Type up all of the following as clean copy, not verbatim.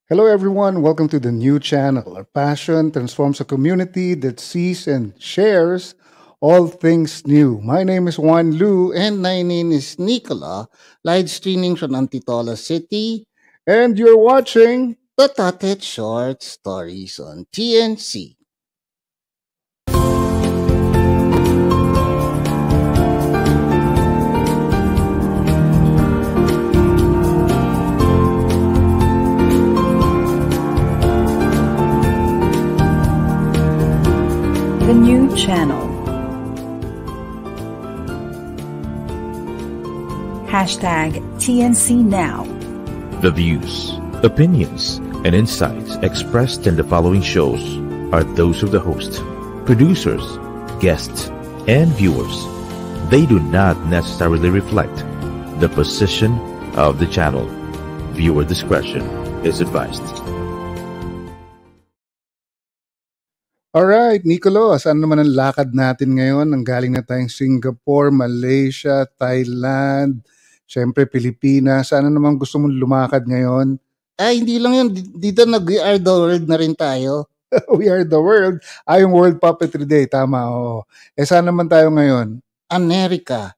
Hello, everyone. Welcome to the new channel. Our passion transforms a community that sees and shares all things new. My name is Juan Lu. And my name is Nicola, live streaming from Antitola City, And you're watching. the Tatted Short Stories on TNC. The new channel. Hashtag TNC Now. The views, opinions, and insights expressed in the following shows are those of the host, producers, guests, and viewers. They do not necessarily reflect the position of the channel. Viewer discretion is advised. Alright, Nicolo, saan naman ang lakad natin ngayon? Nanggaling na tayong Singapore, Malaysia, Thailand, syempre Pilipinas. Saan naman gusto mong lumakad ngayon? Ay, hindi lang yun. Dito nag-We Are the World na rin tayo. We are the world. Yung World Puppetry Day. Tama, oo. Saan naman tayo ngayon? America.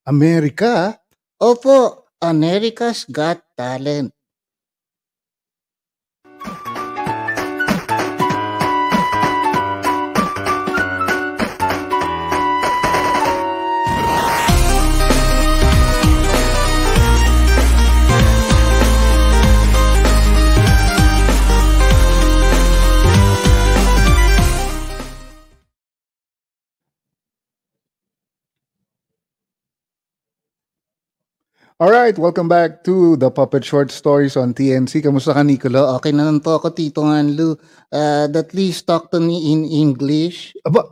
Amerika? Opo, America's Got Talent. Alright, welcome back to the Puppet Short Stories on TNC. Kamusta ka, Nicolo? Okay na lang po ako, Tito Hanlu. At least talk to me in English. Aba,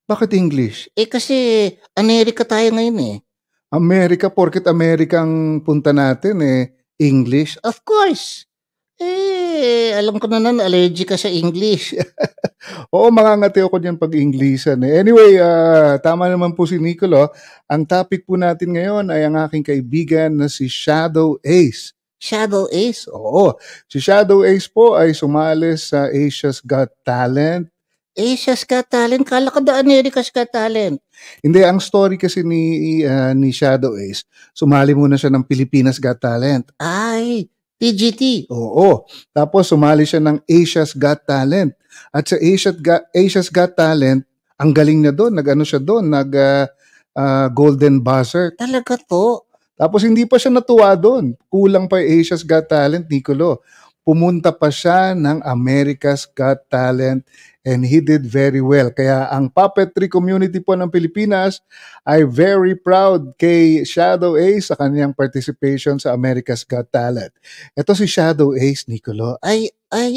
bakit English? Kasi America tayo ngayon eh. Amerika, porket Amerika ang punta natin English. Of course. Alam ko na allergic ka sa English. Oo, mangangati ako dyan pag Englishan. Anyway, tama naman po si Nicolo. Ang topic po natin ngayon ay ang aking kaibigan na si Shadow Ace. Shadow Ace? Oo, si Shadow Ace po ay sumali sa Asia's Got Talent. Asia's Got Talent? Kala ko da America's Got Talent. Hindi, ang story kasi ni Shadow Ace, sumali muna siya ng Pilipinas Got Talent. Ay, PGT. Oo. Tapos sumali siya ng Asia's Got Talent. At sa Asia's Got Talent, ang galing na doon. Nag-ano siya doon, Golden Buzzer. Talaga to? Tapos hindi pa siya natuwa doon. Kulang pa yung Asia's Got Talent, Nicolo. Pumunta pa siya ng America's Got Talent and he did very well. Kaya ang puppetry community po ng Pilipinas ay very proud kay Shadow Ace sa kanyang participation sa America's Got Talent. Ito si Shadow Ace, Nicolo. Ay,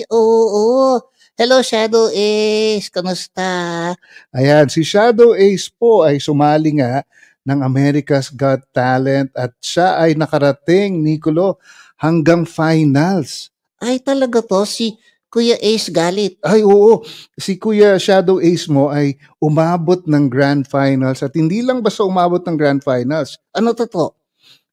oo. Hello, Shadow Ace. Kamusta? Ayan, si Shadow Ace po ay sumali nga ng America's Got Talent at siya ay nakarating, Nicolo, hanggang finals. Ay, talaga to? Si Kuya Ace Galit. Ay, oo. Si Kuya Shadow Ace mo ay umabot ng Grand Finals at hindi lang basta umabot ng Grand Finals. Ano to?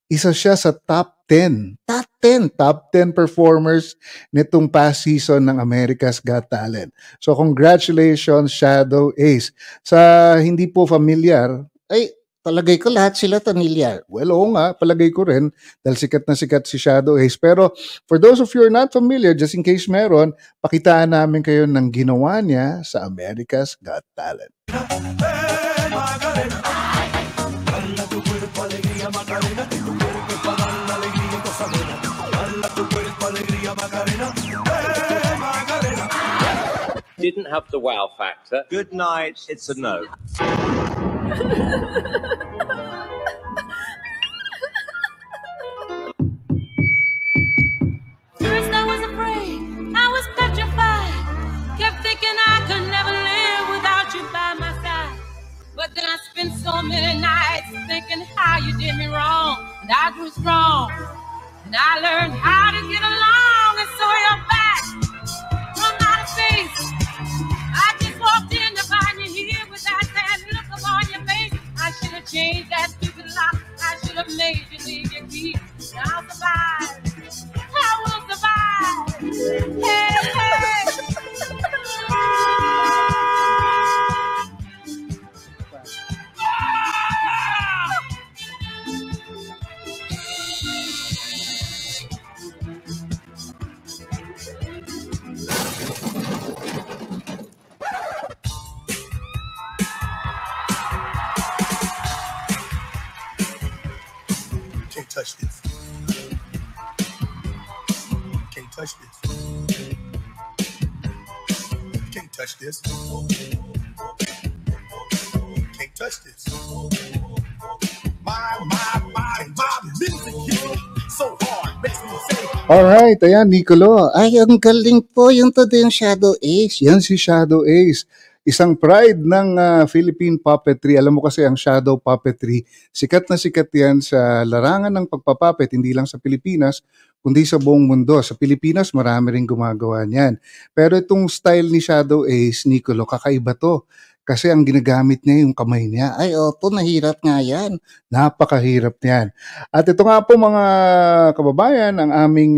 Isa siya sa top 10. Top 10? Top 10 performers nitong past season ng America's Got Talent. So, congratulations, Shadow Ace. Sa hindi po familiar, Ay, palagay ko lahat sila familiar. well, oo nga, palagay ko rin dahil sikat na sikat si Shadow Ace. Pero for those of you who are not familiar, just in case meron, pakitaan namin kayo ng ginawa niya sa America's Got Talent. Didn't have the wow factor. Good night, it's a no. First I was afraid, I was petrified. Kept thinking I could never live without you by my side. But then I spent so many nights thinking how you did me wrong. And I grew strong, and I learned how to get along. And so you're back from outer space. I just walked in to find you here with that sad look upon your face. I should have changed that stupid lock. I should have made you leave your key. I'll survive. I will survive. Can't touch this. Can't touch this. Can't touch this. Can't touch this. My music hit so hard, makes me say. Alright, ayan, Nicolo. Ay, ang galing po. Yung to din Shadow Ace. Yan si Shadow Ace. Isang pride ng Philippine puppetry. Alam mo kasi ang shadow puppetry, sikat na sikat yan sa larangan ng pagpapapet, hindi lang sa Pilipinas, kundi sa buong mundo. Sa Pilipinas, marami rin gumagawa niyan. Pero itong style ni Shadow Ace, Nicolo, kakaiba to. Kasi ang ginagamit niya yung kamay niya. Ay, opo, mahirap nga yan. Napakahirap niyan. At ito nga po mga kababayan, ang aming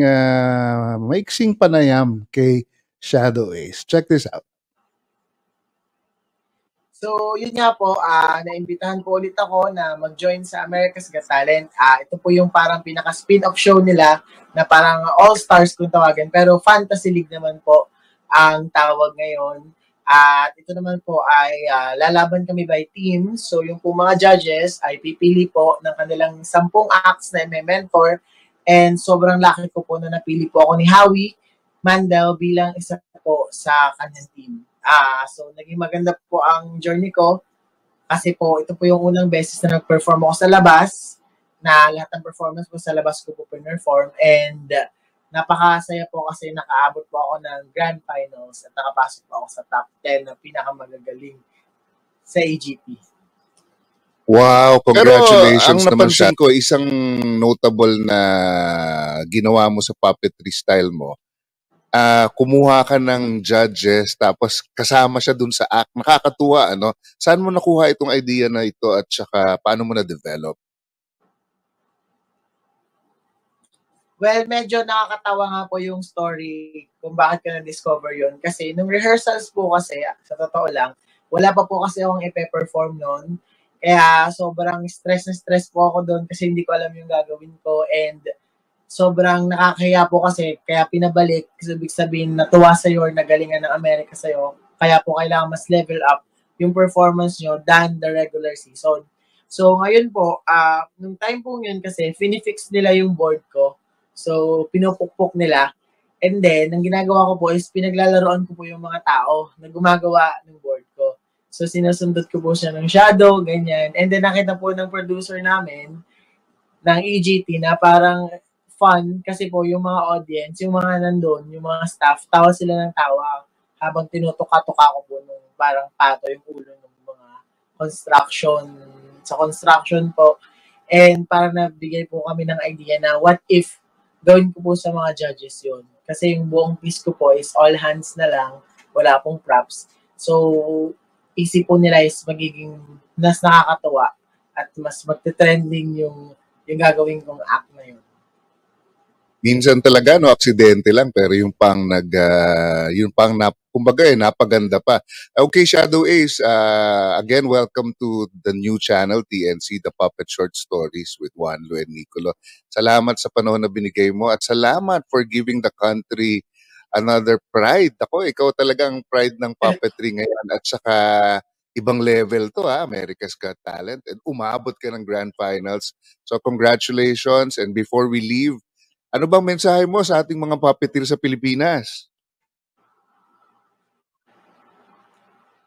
maiksing panayam kay Shadow Ace. Check this out. So, yun nga po, naimbitahan po ulit ako na mag-join sa America's Got Talent. Ito po yung parang pinaka-spin-off show nila na parang all-stars kung tawagin. Pero Fantasy League naman po ang tawag ngayon. At ito naman po ay lalaban kami by team. So, yung po mga judges ay pipili po ng kanilang 10 acts na may mentor. And sobrang laki ko po na napili po ako ni Howie Mandel bilang isa po sa kanyang team. So, naging maganda po ang journey ko kasi po ito po yung unang beses na nag-perform ako sa labas, na lahat ng performance ko sa labas ko po perform, and napakasaya po kasi nakaabot po ako ng grand finals at nakapasok po ako sa top 10 na pinakamagagaling sa AGP. Wow, congratulations Pero ang naman napansin ko, isang notable na ginawa mo sa puppetry style mo. Kumuha ka ng judges tapos kasama siya dun sa act. Nakakatuwa, ano? Saan mo nakuha itong idea na ito at saka paano mo na-develop? Well, medyo nakakatawa nga po yung story kung bakit ko na-discover yun. Kasi nung rehearsals po kasi, sa totoo lang, wala pa po kasi akong ipe-perform noon. Kaya sobrang stress na stress po ako doon kasi hindi ko alam yung gagawin ko, and sobrang nakakahiya po kasi kaya pinabalik. Kasi ibig sabihin natuwa sa'yo or nagalingan ng Amerika sa'yo. Kaya po kailangan mas level up yung performance nyo than the regular season. So ngayon po, nung time po yun kasi, finifix nila yung board ko. So pinupukpok nila. And then, ang ginagawa ko po is pinaglalaroan ko po yung mga tao na gumagawa ng board ko. So sinusundot ko po siya ng shadow, ganyan. And then nakita po ng producer namin ng EGT na parang fun kasi po yung mga audience, yung mga nandun, yung mga staff, tawa sila ng tawa habang tinutuka-tuka ko po nung parang pato yung ulo ng mga construction po. And parang nabigay po kami ng idea na what if gawin ko po sa mga judges yun. Kasi yung buong piece ko po is all hands na lang, wala pong props. So, isip po nila is magiging mas nakakatuwa at mas magte-trending yung gagawin kong act na yun. Minsan talaga, no, aksidente lang, pero yung pang kumbaga napaganda pa. Okay, Shadow Ace, again, welcome to the new channel, TNC, The Puppet Short Stories with Juan Lu and Nicolo. Salamat sa panahon na binigay mo at salamat for giving the country another pride. Ako, ikaw talagang pride ng puppetry ngayon at saka ibang level to, America's Got Talent, and umabot ka ng grand finals. So congratulations, and before we leave, ano bang mensahe mo sa ating mga puppeteer sa Pilipinas?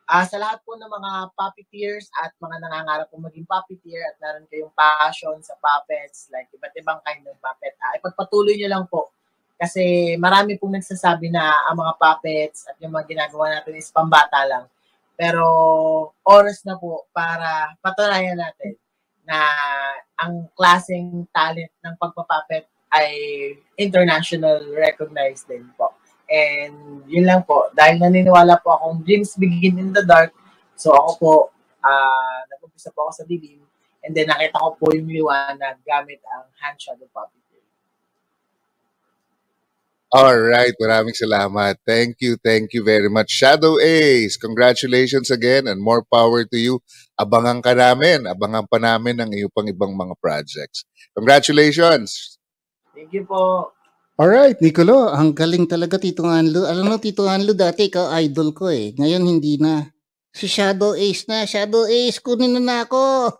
Sa lahat po ng mga puppeteers at mga nangangarap po maging puppeteer at naroon kayong passion sa puppets, like iba't ibang kind of puppet, ipagpatuloy nyo lang po. Kasi marami pong nagsasabi na ang mga puppets at yung mga ginagawa natin is pambata lang. Pero oras na po para patunayan natin na ang klaseng talent ng pagpapuppet ay international recognized din po. And yun lang po, dahil naniniwala po akong dreams begin in the dark, so ako po, nag-umpisa po ako sa dilim, and then nakita ko po yung liwanag gamit ang hand shadow puppetry. Alright, maraming salamat. Thank you very much. Shadow Ace, congratulations again and more power to you. Abangan pa namin ang iyong pang ibang mga projects. Congratulations! Thank you po. Alright, Nicolo. Ang galing talaga, Tito Anlo. Alam mo, Tito Anlo, dati ikaw idol ko eh. Ngayon, hindi na. Si Shadow Ace na. Shadow Ace, kunin na ako.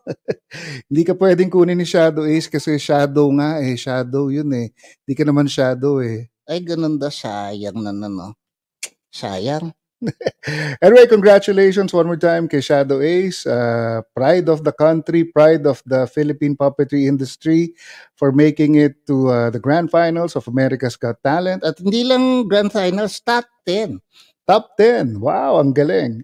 Hindi ka pwedeng kunin ni Shadow Ace kasi Shadow nga eh. Shadow yun eh. Hindi ka naman Shadow eh. Ay, ganun da. Sayang na no. Sayang. Anyway, congratulations one more time kay Shadow Ace. Pride of the country, pride of the Philippine puppetry industry for making it to the grand finals of America's Got Talent. At hindi lang grand finals, top 10. Top 10. Wow, ang galing.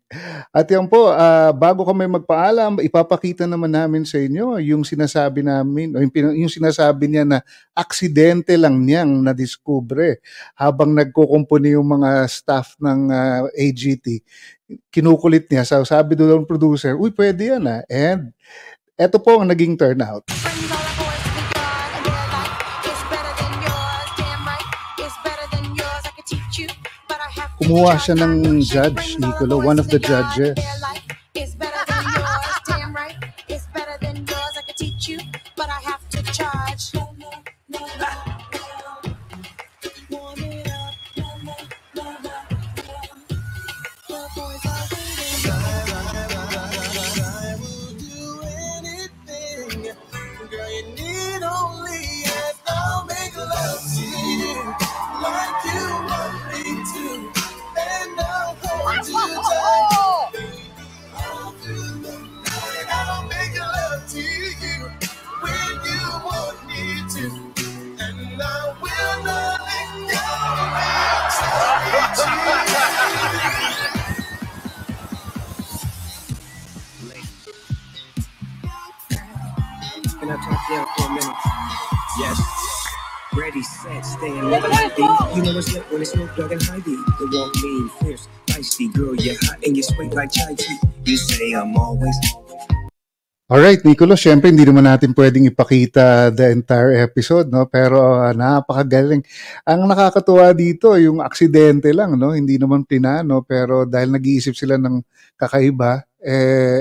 At yan po, bago kami magpaalam, ipapakita naman namin sa inyo yung sinasabi namin, o yung sinasabi niya na aksidente lang niyang nadiskubre habang nagkukumpuni yung mga staff ng AGT. Kinukulit niya. So, sabi doon ng producer, uy, pwede yan ah. And eto po ang naging turnout. Kumuha siya ng judge, Nicolo, one of the judges. Can I talk there for a minute? Yes. Ready, set, stand, never heavy. You know it's lit when it's Snoop Dogg and Heidi. The walk mean, fierce, feisty. Girl, you're hot and you're sweet like chai tea. You say I'm always... Alright, Nicolo, syempre hindi naman natin pwedeng ipakita the entire episode, no? Pero napakagaling. Ang nakakatuwa dito, yung aksidente lang, no? Hindi naman plinano, pero dahil nag-iisip sila ng kakaiba,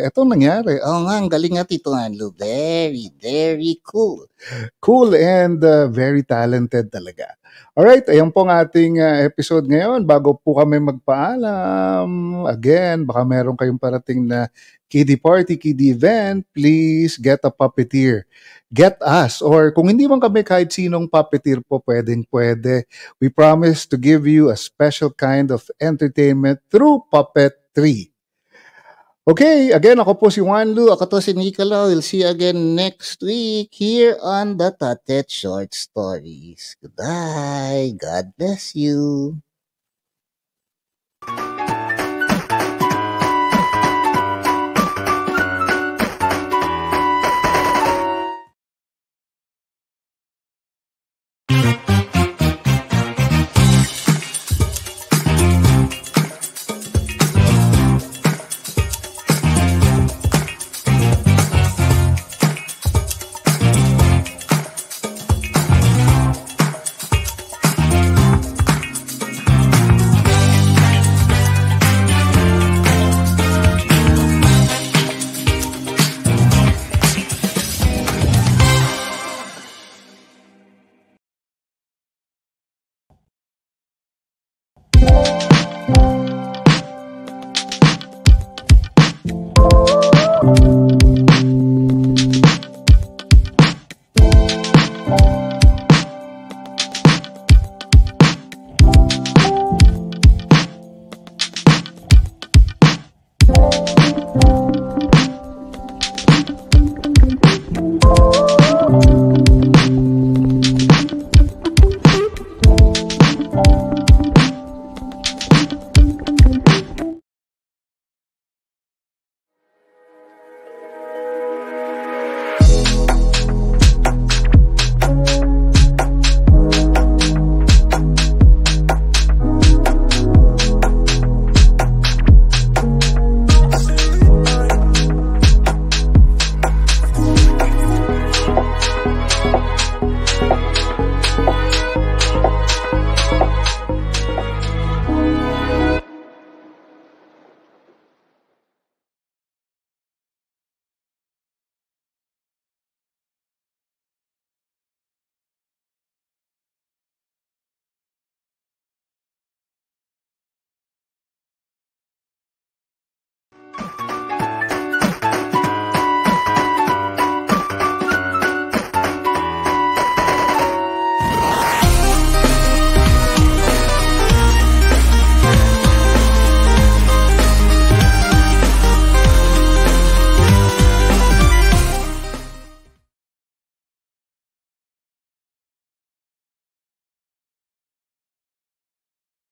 etong nangyari. Oo nga, ang galing nga Tito Anlo. Very, very cool. Cool and very talented talaga. Alright, ayan po ang ating episode ngayon. Bago po kami magpaalam, again, baka meron kayong parating na kiddie party, kiddie event, please get a puppeteer. Get us. Or kung hindi man kami kahit sinong puppeteer po, pwede. We promise to give you a special kind of entertainment through puppetry. Okay, again, ako po si Juan Lu. Ako to si Nicolo. We'll see you again next week here on the Tatet Short Stories. Goodbye. God bless you.